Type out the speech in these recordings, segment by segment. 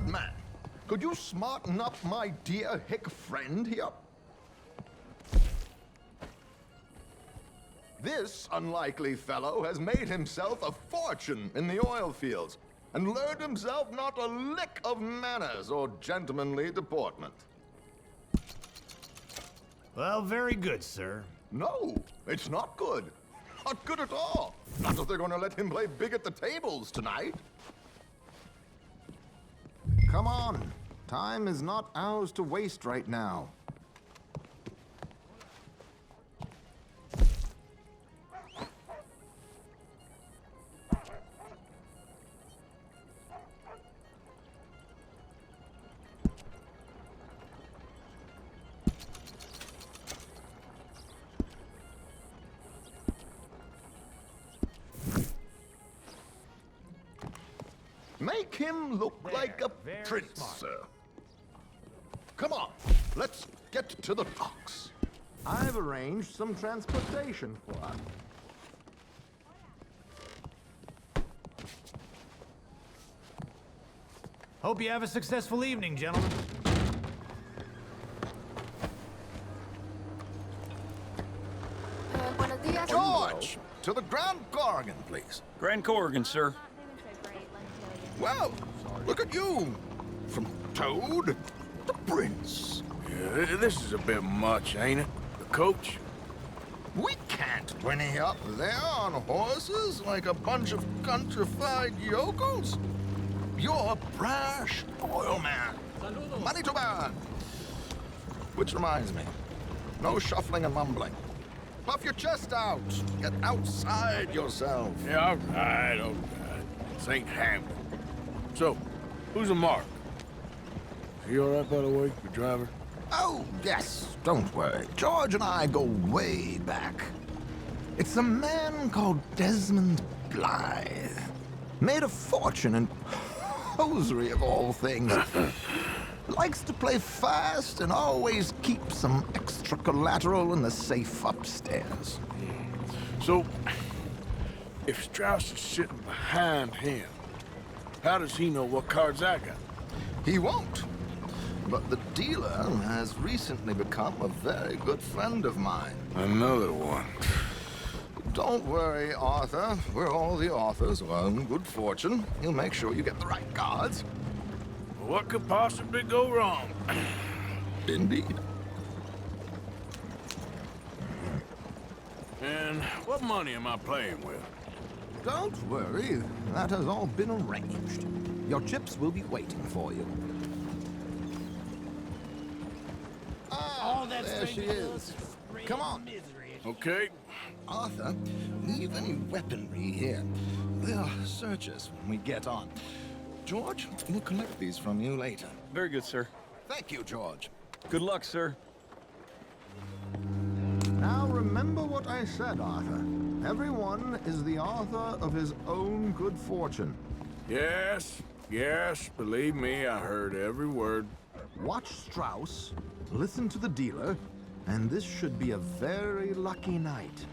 man, could you smarten up my dear hick friend here? This unlikely fellow has made himself a fortune in the oil fields and learned himself not a lick of manners or gentlemanly deportment. Well, very good, sir. No, it's not good. Not good at all. Not if they're going to let him play big at the tables tonight. Come on. Time is not ours to waste right now. Make him look like a very prince, smart. sir. Come on, let's get to the docks. I've arranged some transportation for us. Hope you have a successful evening, gentlemen. Buenos dias. George, to the Grand Corrigan, please. Grand Corrigan, sir. Well, look at you. From Toad to Prince. Yeah, this is a bit much, ain't it? The coach? We can't whinny up there on horses like a bunch of countrified yokels. You're a brash oil man. Money to burn. Which reminds me, no shuffling and mumbling. Puff your chest out. Get outside yourself. Yeah, all right. St. Hamden. So, who's a mark? Is he all right, by the way, your driver? Oh, yes, don't worry. George and I go way back. It's a man called Desmond Blythe. Made a fortune in hosiery of all things. Likes to play fast and always keep some extra collateral in the safe upstairs. So, if Strauss is sitting behind him, how does he know what cards I got? He won't. But the dealer has recently become a very good friend of mine. Another one. Don't worry, Arthur. We're all the authors of our own good fortune. He'll make sure you get the right cards. What could possibly go wrong? Indeed. And what money am I playing with? Don't worry. That has all been arranged. Your chips will be waiting for you. Ah, there she is. Come on. Okay. Arthur, leave any weaponry here. They'll search us when we get on. George, we'll collect these from you later. Very good, sir. Thank you, George. Good luck, sir. Now remember what I said, Arthur. Everyone is the author of his own good fortune. Yes, believe me, I heard every word. Watch Strauss, listen to the dealer, and this should be a very lucky night.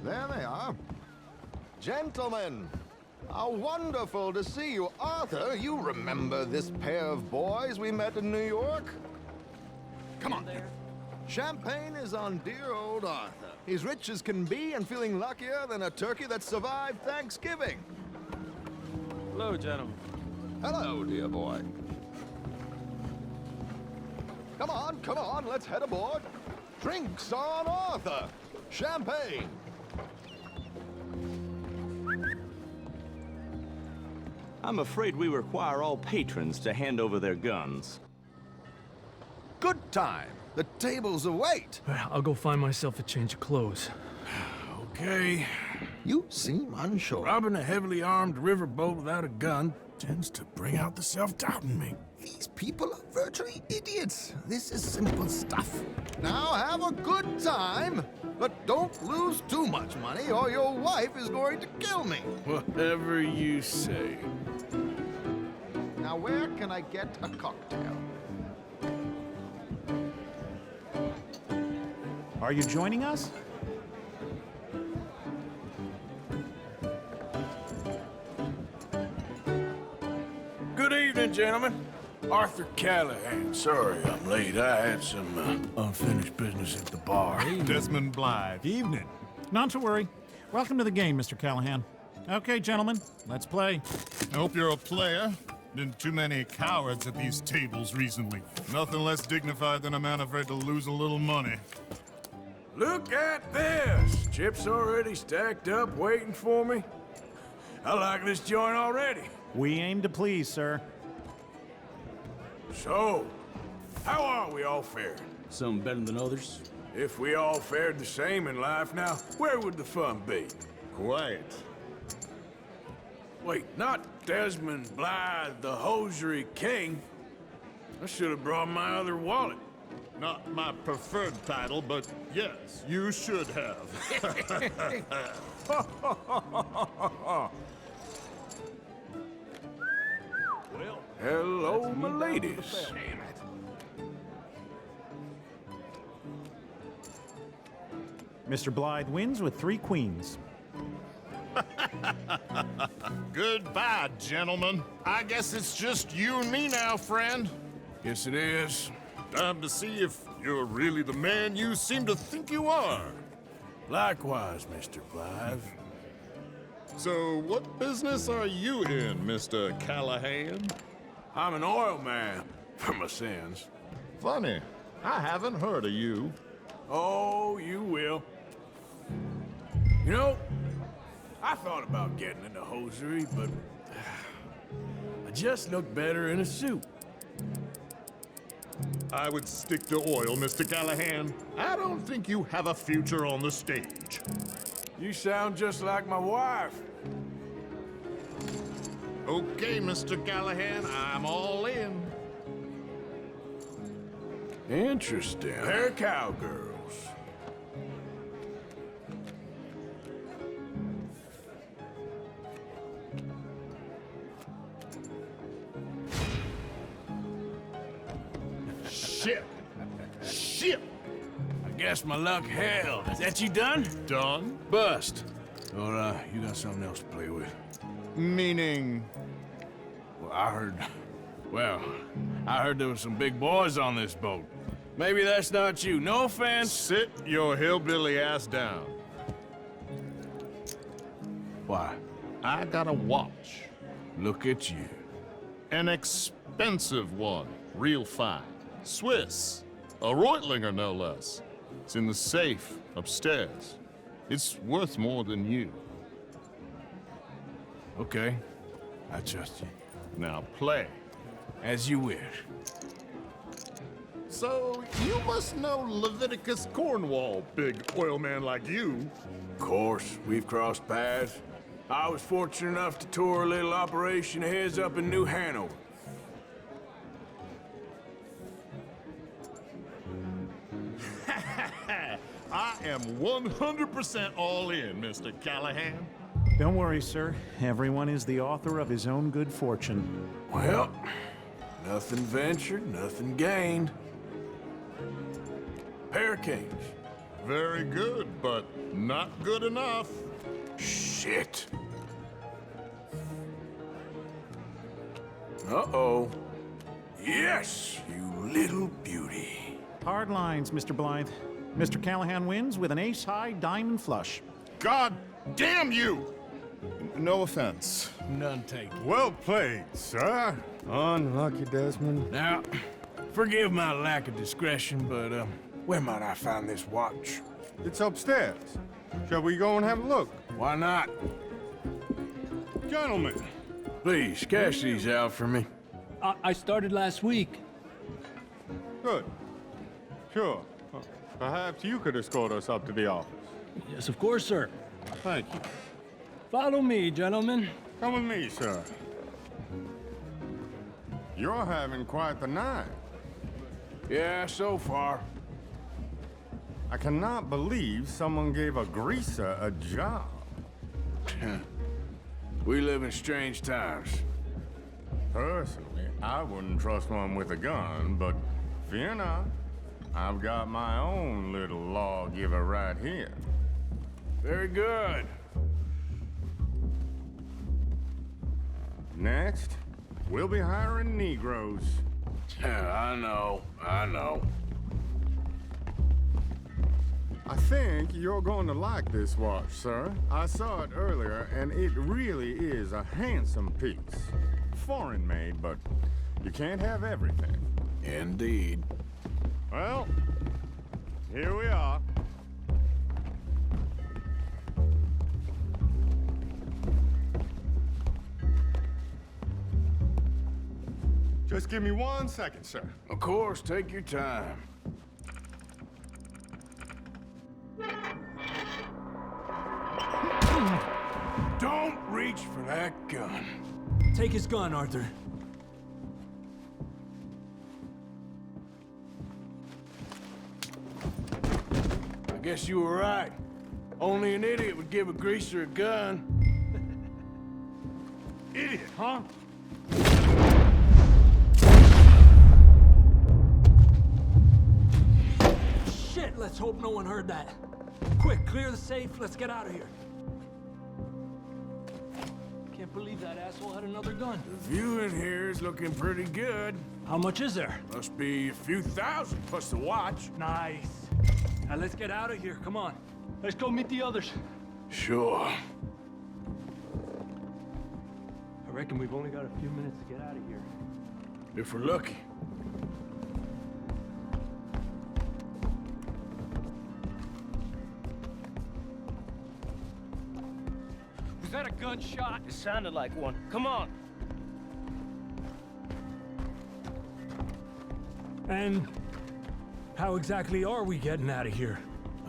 There they are. Gentlemen, how wonderful to see you. Arthur, you remember this pair of boys we met in New York? Come on. Champagne is on dear old Arthur. He's rich as can be and feeling luckier than a turkey that survived Thanksgiving. Hello, gentlemen. Hello, dear boy. Come on, let's head aboard. Drinks on Arthur. Champagne. I'm afraid we require all patrons to hand over their guns. Good time. The tables await. I'll go find myself a change of clothes. Okay. You seem unsure. Robbing a heavily armed riverboat without a gun tends to bring out the self-doubt in me. These people are virtually idiots. This is simple stuff. Now have a good time, but don't lose too much money or your wife is going to kill me. Whatever you say. Now where can I get a cocktail? Are you joining us? evening, gentlemen. Arthur Callahan. Sorry I'm late. I had some unfinished business at the bar. Desmond Blythe. Evening. Not to worry. Welcome to the game, Mr. Callahan. Okay, gentlemen, let's play. I hope you're a player. Been too many cowards at these tables recently. Nothing less dignified than a man afraid to lose a little money. Look at this! Chips already stacked up, waiting for me. I like this joint already. We aim to please, sir. So, how are we all faring? Some better than others. If we all fared the same in life now, where would the fun be? Quiet. Wait, not Desmond Blythe, the hosiery king. I should have brought my other wallet. Not my preferred title, but yes, you should have. Well, hello, my ladies. Mr. Blythe wins with 3 queens. Goodbye, gentlemen. I guess it's just you and me now, friend. Yes, it is. Time to see if you're really the man you seem to think you are. Likewise, Mr. Blythe. So, what business are you in, Mr. Callahan? I'm an oil man, for my sins. Funny, I haven't heard of you. Oh, you will. You know, I thought about getting into hosiery, but I just look better in a suit. I would stick to oil, Mr. Callahan. I don't think you have a future on the stage. You sound just like my wife. Okay, Mr. Callahan, I'm all in. Interesting. They're cowgirls. Shit! Shit! I guess my luck held. Is that you done? Done? Bust. Or, you got something else to play with? Meaning... Well, I heard there was some big boys on this boat. Maybe that's not you. No offense. Sit your hillbilly ass down. Why? I got a watch. Look at you. An expensive one. Real fine. Swiss. A Reutlinger, no less. It's in the safe upstairs. It's worth more than you. Okay. I trust you. Now play. As you wish. So, you must know Leviticus Cornwall, big oil man like you. Of course, we've crossed paths. I was fortunate enough to tour a little operation of his up in New Hanover. I am 100% all in, Mr. Callahan. Don't worry, sir. Everyone is the author of his own good fortune. Well, nothing ventured, nothing gained. Pair of kings. Very good, but not good enough. Shit. Uh-oh. Yes, you little beauty. Hard lines, Mr. Blythe. Mr. Callahan wins with an ace-high diamond flush. God damn you! No offense. None taken. Well played, sir. Unlucky, Desmond. Now, forgive my lack of discretion, but, where might I find this watch? It's upstairs. Shall we go and have a look? Why not? Gentlemen. Please, cash these out for me. I started last week. Good. Sure. Perhaps you could escort us up to the office. Yes, of course, sir. Thank you. Follow me, gentlemen. Come with me, sir. You're having quite the night. Yeah, so far. I cannot believe someone gave a greaser a job. We live in strange times. Personally, I wouldn't trust one with a gun, but fear not. I've got my own little lawgiver right here. Very good. Next, We'll be hiring Negroes. Yeah, I know. I think you're going to like this watch, sir. I saw it earlier, and it really is a handsome piece. Foreign made, but you can't have everything. Indeed. Well, here we are. Just give me 1 second, sir. Of course, take your time. Don't reach for that gun. Take his gun, Arthur. I guess you were right. Only an idiot would give a greaser a gun. Idiot, huh? Shit, let's hope no one heard that. Quick, clear the safe, let's get out of here. Can't believe that asshole had another gun. The view in here is looking pretty good. How much is there? Must be a few thousand plus the watch. Nice. Now let's get out of here, come on. Let's go meet the others. Sure. I reckon we've only got a few minutes to get out of here. If we're lucky. Was that a gunshot? It sounded like one. Come on. And how exactly are we getting out of here?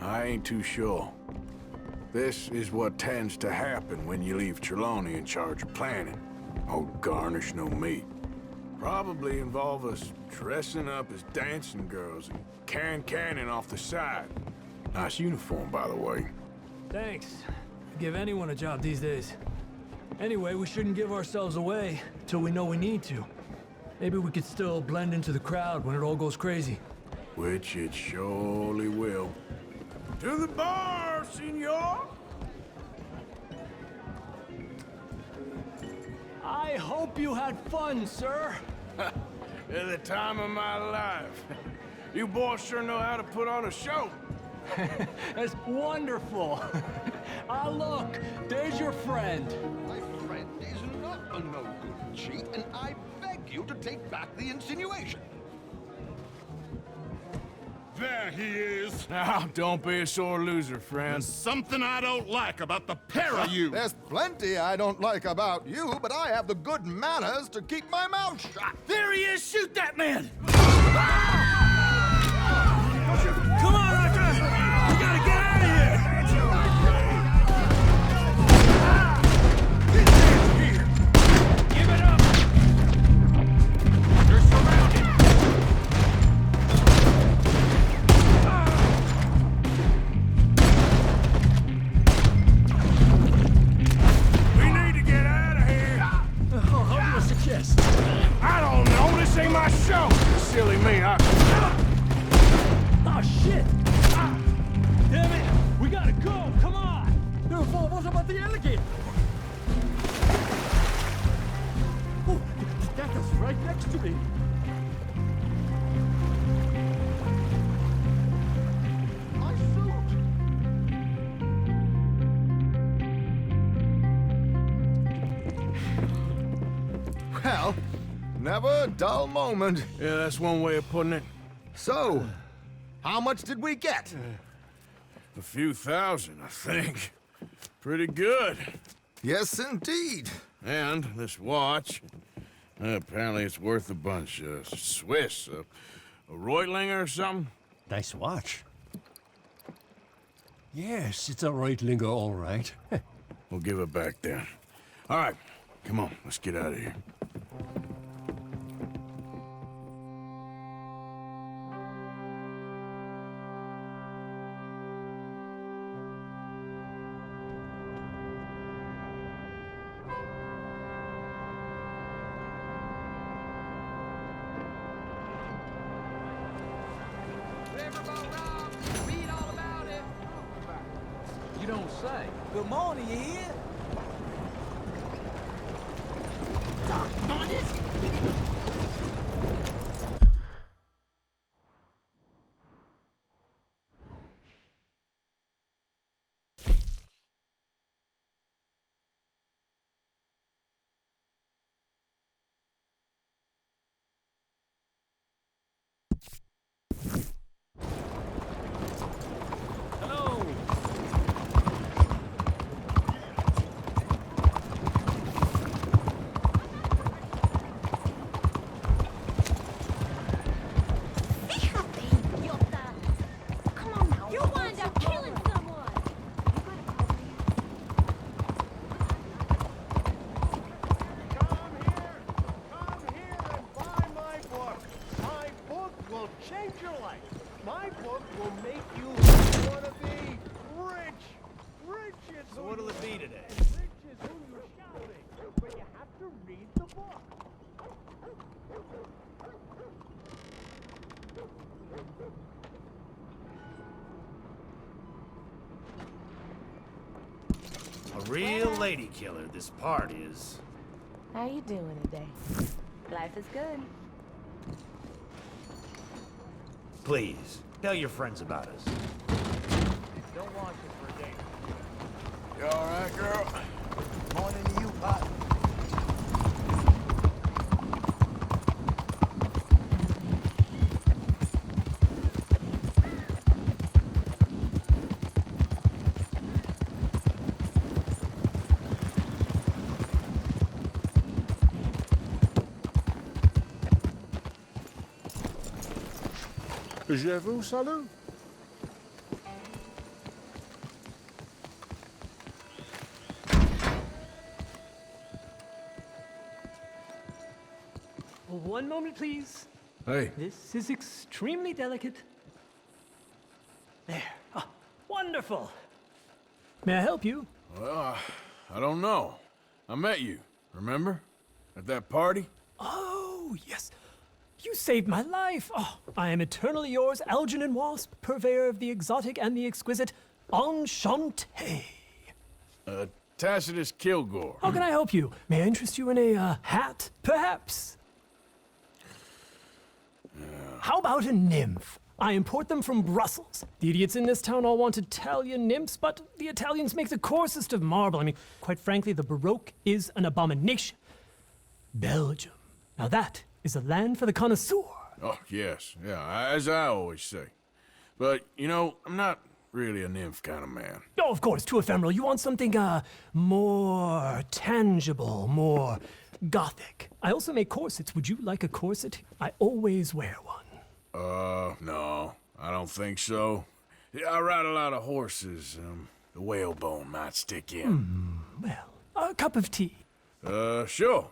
I ain't too sure. This is what tends to happen when you leave Trelawney in charge of planning. Oh, garnish no meat. Probably involve us dressing up as dancing girls and carrying cannon off the side. Nice uniform, by the way. Thanks. Give anyone a job these days. Anyway, we shouldn't give ourselves away till we know we need to. Maybe we could still blend into the crowd when it all goes crazy. Which it surely will. To the bar, senor! I hope you had fun, sir. At the time of my life. You boys sure know how to put on a show. That's wonderful. Ah, look, there's your friend. My friend is not a no-good cheat, and I beg you to take back the insinuation. There he is. Now, don't be a sore loser, friend. There's something I don't like about the pair of you. There's plenty I don't like about you, but I have the good manners to keep my mouth shut. There he is! Shoot that man! Come on, Arthur! We gotta get out of here! Give it up! You're surrounded! We need to get out of here. How do you suggest? I don't know. This ain't my show. Silly me. Oh, shit! Ah. Damn it! We gotta go! Come on! What about the alligator? Oh, that is right next to me. My suit. Well, never a dull moment. Yeah, that's one way of putting it. So, how much did we get? A few thousand, I think. Pretty good. Yes, indeed. And this watch, apparently it's worth a bunch. Swiss, a Reutlinger or something? Nice watch. Yes, it's a Reutlinger, all right. We'll give it back then. All right, come on, let's get out of here. You don't say. Good morning, you hear? Doggone it! Change your life. My book will make you want to be rich. Rich is So what'll it be today? Rich is who you're shouting. But you have to read the book. A real lady killer, this part is. How you doing today? Life is good. Please, tell your friends about us. Don't watch it for a day. You all right, girl? Morning to you, Pop. Je vous salue. One moment, please. Hey. This is extremely delicate. There. Ah, wonderful. May I help you? Well, I don't know. I met you, remember? At that party? Oh, yes. You saved my life. Oh, I am eternally yours, Algernon Wasp, purveyor of the exotic and the exquisite. Enchanté. Tacitus Kilgore. How can I help you? May I interest you in a hat, perhaps? How about a nymph? I import them from Brussels. The idiots in this town all want Italian nymphs, but the Italians make the coarsest of marble. I mean, quite frankly, the Baroque is an abomination. Belgium. Now that is a land for the connoisseur. Oh, yes. Yeah, as I always say. But, you know, I'm not really a nymph kind of man. Oh, of course, too ephemeral. You want something, more tangible, more gothic. I also make corsets. Would you like a corset? I always wear one. No, I don't think so. Yeah, I ride a lot of horses. The whalebone might stick in. Well, a cup of tea. Sure.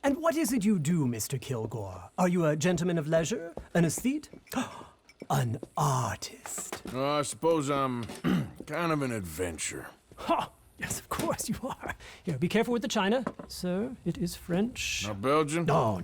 And what is it you do, Mr. Kilgore? Are you a gentleman of leisure? An aesthete? An artist? I suppose I'm kind of an adventurer. Ha! Yes, of course you are. Here, be careful with the china. Sir, it is French. Not Belgian? No.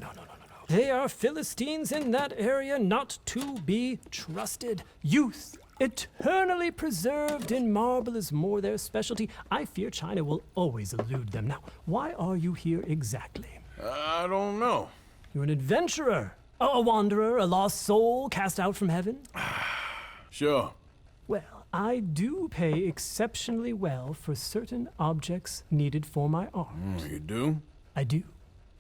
They are Philistines in that area, not to be trusted. Youth, eternally preserved in marble, is more their specialty. I fear China will always elude them. Now, why are you here exactly? I don't know. You're an adventurer, a wanderer, a lost soul cast out from heaven? Sure. Well, I do pay exceptionally well for certain objects needed for my art. You do? I do.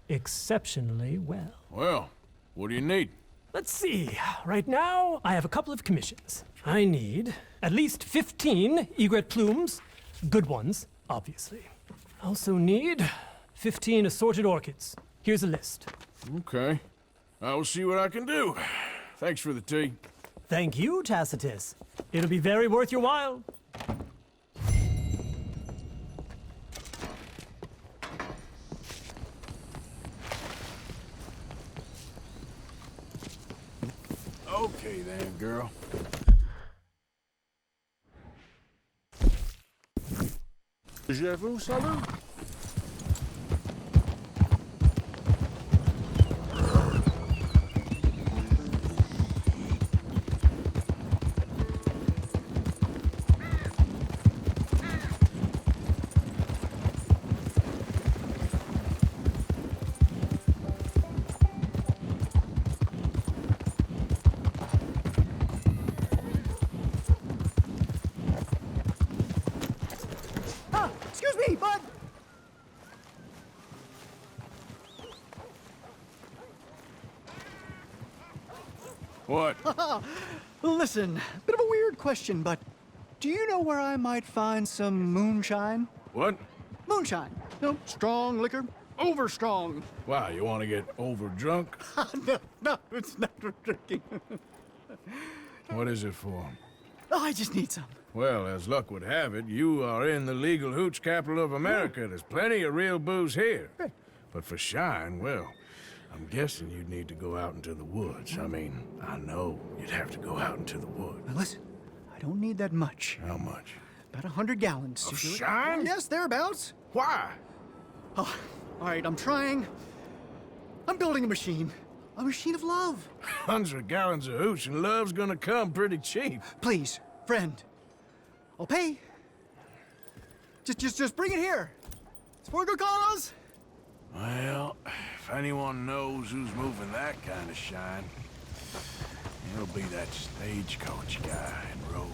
Exceptionally well. Well, what do you need? Let's see. Right now, I have a couple of commissions. I need at least 15 egret plumes. Good ones, obviously. I also need 15 assorted orchids. Here's a list. Okay. I will see what I can do. Thanks for the tea. Thank you, Tacitus. It'll be very worth your while. Okay then, girl. Je vous salue. Ah, excuse me, bud! What? Listen, bit of a weird question, but do you know where I might find some moonshine? What? Moonshine. No, strong liquor. Over strong. Wow, you want to get over drunk? No, it's not for drinking. What is it for? Oh, I just need some. Well, as luck would have it, you are in the legal hooch capital of America. There's plenty of real booze here. But for shine, well, I'm guessing you'd need to go out into the woods. I mean, I know you'd have to go out into the woods. Now listen, I don't need that much. How much? About 100 gallons. Of to do it. shine? Yes, thereabouts. Why? Oh, all right, I'm trying. I'm building a machine. A machine of love. 100 gallons of hooch and love's gonna come pretty cheap. Please, friend. I'll pay. Just bring it here. It's for a good cause. Well, if anyone knows who's moving that kind of shine, it'll be that stagecoach guy in Rhodes.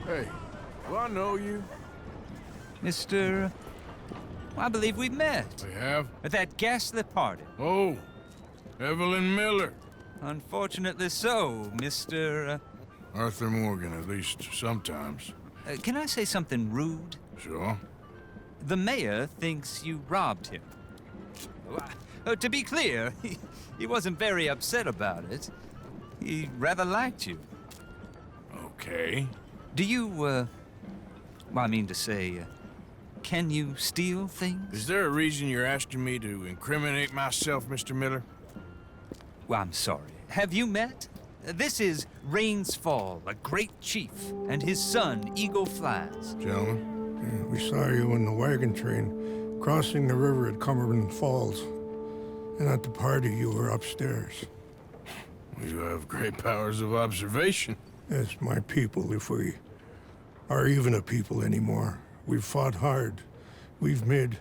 Hey, do I know you? Mr. I believe we met. We have? At that ghastly party. Oh, Evelyn Miller. Unfortunately so, Mr. Arthur Morgan, at least sometimes. Can I say something rude? Sure. The mayor thinks you robbed him. To be clear, he wasn't very upset about it. He rather liked you. Okay. Do you, well, I mean to say, can you steal things? Is there a reason you're asking me to incriminate myself, Mr. Miller? Well, I'm sorry. Have you met? This is Rains Fall, a great chief, and his son, Eagle Flies. Gentlemen? We saw you in the wagon train crossing the river at Cumberland Falls. And at the party, you were upstairs. You have great powers of observation. Yes, my people, if we are even a people anymore. We've fought hard. We've made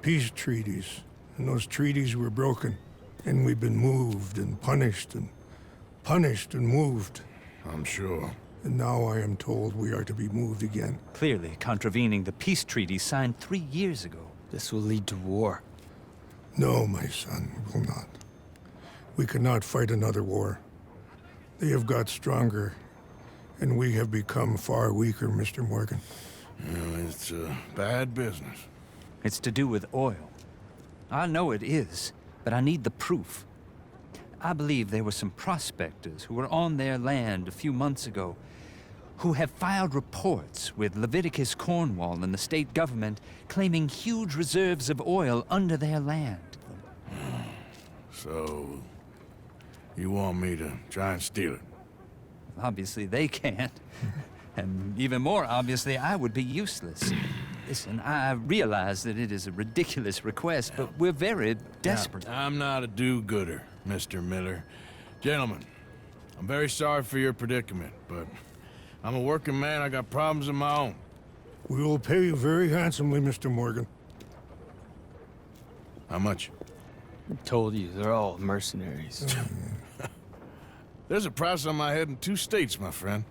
peace treaties, and those treaties were broken. And we've been moved and punished and moved. I'm sure. And now I am told we are to be moved again. Clearly contravening the peace treaty signed 3 years ago. This will lead to war. No, my son, it will not. We cannot fight another war. They have got stronger, and we have become far weaker, Mr. Morgan. It's bad business. It's to do with oil. I know it is, but I need the proof. I believe there were some prospectors who were on their land a few months ago who have filed reports with Leviticus Cornwall and the state government claiming huge reserves of oil under their land. So, you want me to try and steal it? Obviously they can't. And even more obviously, I would be useless. Listen, I realize that it is a ridiculous request, but we're very desperate. Now, I'm not a do-gooder, Mr. Miller. Gentlemen, I'm very sorry for your predicament, but I'm a working man. I got problems of my own. We will pay you very handsomely, Mr. Morgan. How much? I told you, they're all mercenaries. There's a price on my head in 2 states, my friend.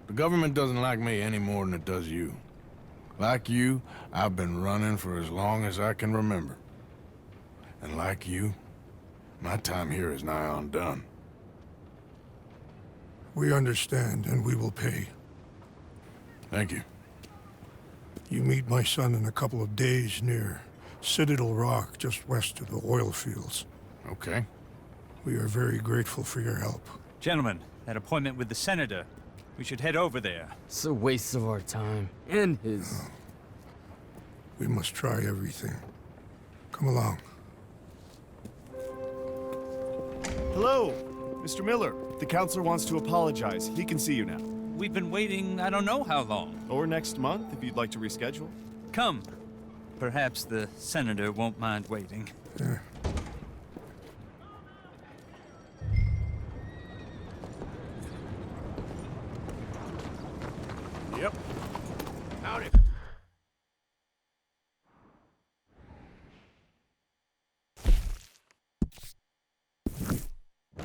The government doesn't like me any more than it does you. Like you, I've been running for as long as I can remember. And like you, my time here is nigh on done. We understand, and we will pay. Thank you. You meet my son in a couple of days near Citadel Rock, just west of the oil fields. Okay. We are very grateful for your help. Gentlemen, that appointment with the senator. We should head over there. It's a waste of our time. And his. We must try everything. Come along. Hello, Mr. Miller. The counselor wants to apologize. He can see you now. We've been waiting I don't know how long. Or next month, if you'd like to reschedule. Come. Perhaps the senator won't mind waiting. Yeah. Yep. Howdy.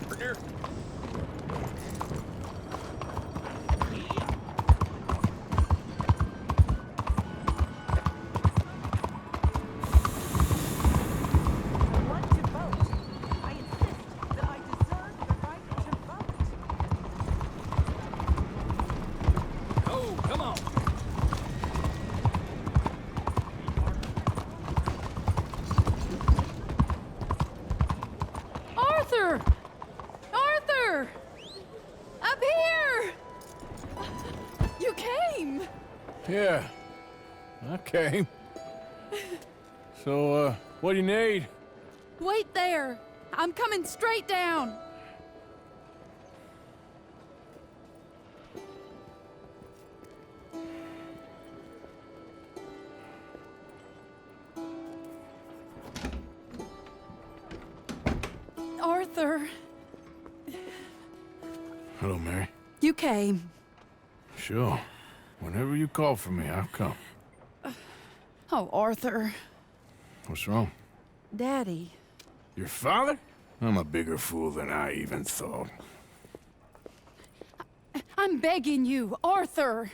Over here. Arthur! Up here! You came! Yeah, I came. So, what do you need? Wait there! I'm coming straight down! Arthur. Hello, Mary. You came. Sure. Whenever you call for me, I'll come. Oh, Arthur. What's wrong? Daddy. Your father? I'm a bigger fool than I even thought. I'm begging you, Arthur.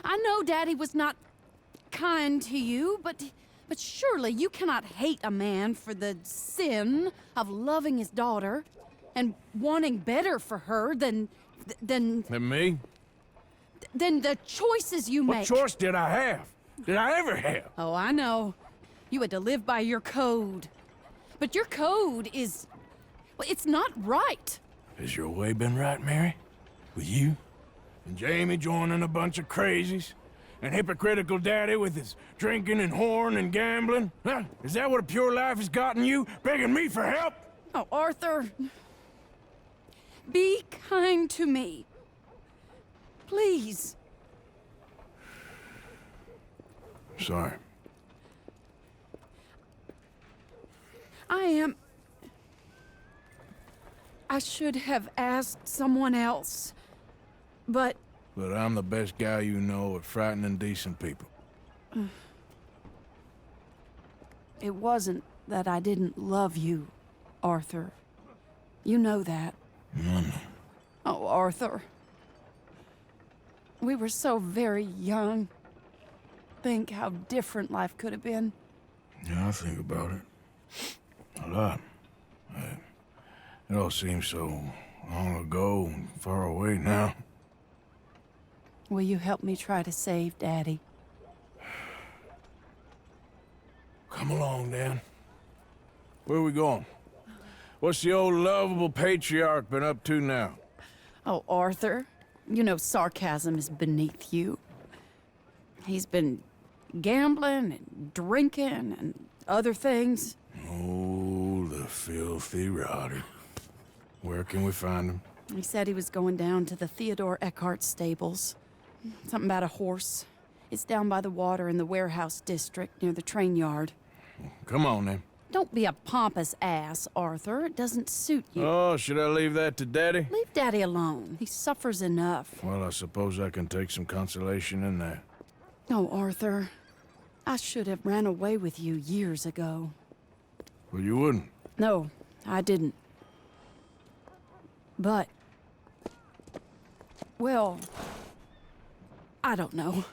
I know Daddy was not kind to you, but surely you cannot hate a man for the sin of loving his daughter and wanting better for her than Than me? than the choices you make. What choice did I have? Did I ever have? Oh, I know. You had to live by your code. But your code is... well, it's not right. Has your way been right, Mary? With you? And Jamie joining a bunch of crazies? And hypocritical daddy with his drinking and whoring and gambling? Huh? Is that what a pure life has gotten you? Begging me for help? Oh, Arthur. Be kind to me. Please. Sorry. I should have asked someone else, but... But I'm the best guy you know at frightening decent people. It wasn't that I didn't love you, Arthur. You know that. No. Oh, Arthur. We were so very young. Think how different life could have been. Yeah, I think about it. A lot. It all seems so long ago and far away now. Will you help me try to save Daddy? Come along, Dan. Where are we going? What's the old lovable patriarch been up to now? Oh, Arthur, you know sarcasm is beneath you. He's been gambling and drinking and other things. Oh, the filthy rotter. Where can we find him? He said he was going down to the Theodore Eckhart stables. Something about a horse. It's down by the water in the warehouse district near the train yard. Come on, then. Don't be a pompous ass, Arthur. It doesn't suit you. Oh, should I leave that to Daddy? Leave Daddy alone. He suffers enough. Well, I suppose I can take some consolation in that. Oh, Arthur. I should have ran away with you years ago. Well, you wouldn't. No, I didn't. But, well, I don't know.